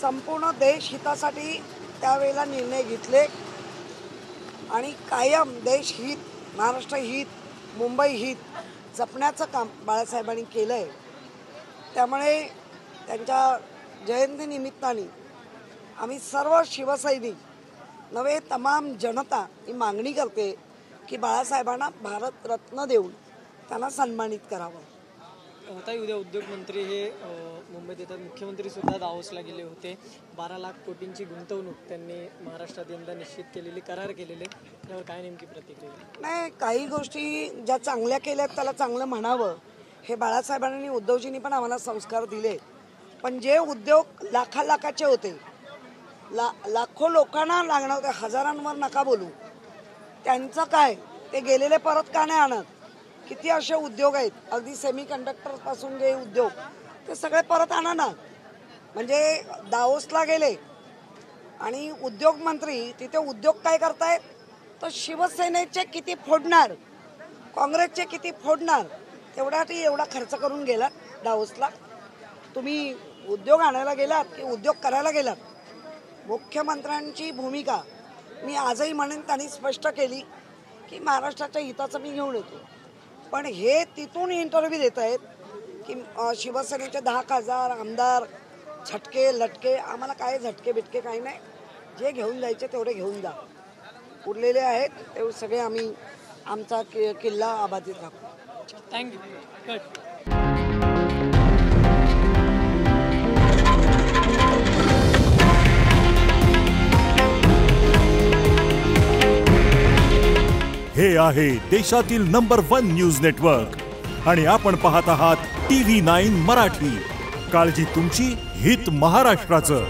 संपूर्ण देश हितासाठी त्यावेळेला निर्णय घेतले आणि कायम देश हित, महाराष्ट्र हित, मुंबई हित जपण्याचं काम बाळासाहेबांनी केलं आहे। त्यामुळे त्यांच्या जयंतीनिमित्ताने आम्ही सर्व शिवसैनिक नवे तमाम जनता ही मागणी करते की बाळासाहेबांना भारतरत्न देऊन त्यांना सन्मानित करावं। ताई, उद्या उद्योग मंत्री हे मुंबईत येतात, मुख्यमंत्री सुद्धा दावोसला गेले होते। 12 लाख कोटींची गुंतवणूक त्यांनी महाराष्ट्रात यंदा निश्चित केलेली, करार केलेले, त्यावर काय नेमकी प्रतिक्रिया? नाही, काही गोष्टी ज्या चांगल्या केल्यात त्याला चांगलं म्हणावं, हे बाळासाहेबांनी उद्धवजींनी पण आम्हाला संस्कार दिले। पण जे उद्योग लाखाचे होते, लाखो लोकांना लागणार होते, हजारांवर नका बोलू, त्यांचं काय, ते गेलेले परत का नाही आणत? किती असे उद्योग आहेत, अगदी सेमी कंडक्टर पासून जे उद्योग ते सगळे परत आणा ना। म्हणजे दावोसला गेले आणि उद्योग मंत्री तिथे उद्योग काय करतायत, तर शिवसेनेचे किती फोडणार, काँग्रेसचे किती फोडणार, एवढा खर्च करून गेलात दावोसला। तुम्ही उद्योग आणायला गेलात की उद्योग करायला गेलात? मुख्यमंत्र्यांची भूमिका मी आजही म्हणेन त्यांनी स्पष्ट केली की महाराष्ट्राच्या हिताचं मी घेऊन येतो। पण हे तिथून इंटरव्ह्यू देत आहेत की शिवसेनेचे 10 खासदार आमदार झटके लटके, आम्हाला काय झटके बिटके काही नाही, जे घेऊन जायचे तेवढे घेऊन जा, उरलेले आहेत ते सगळे आम्ही आमचा किल्ला आबादित राखू। थँक्यू। हे आहे देशातील नंबर 1 न्यूज नेटवर्क आणि आपण पाहत आहात TV9 मराठी। काळजी तुमची, हित महाराष्ट्राचं।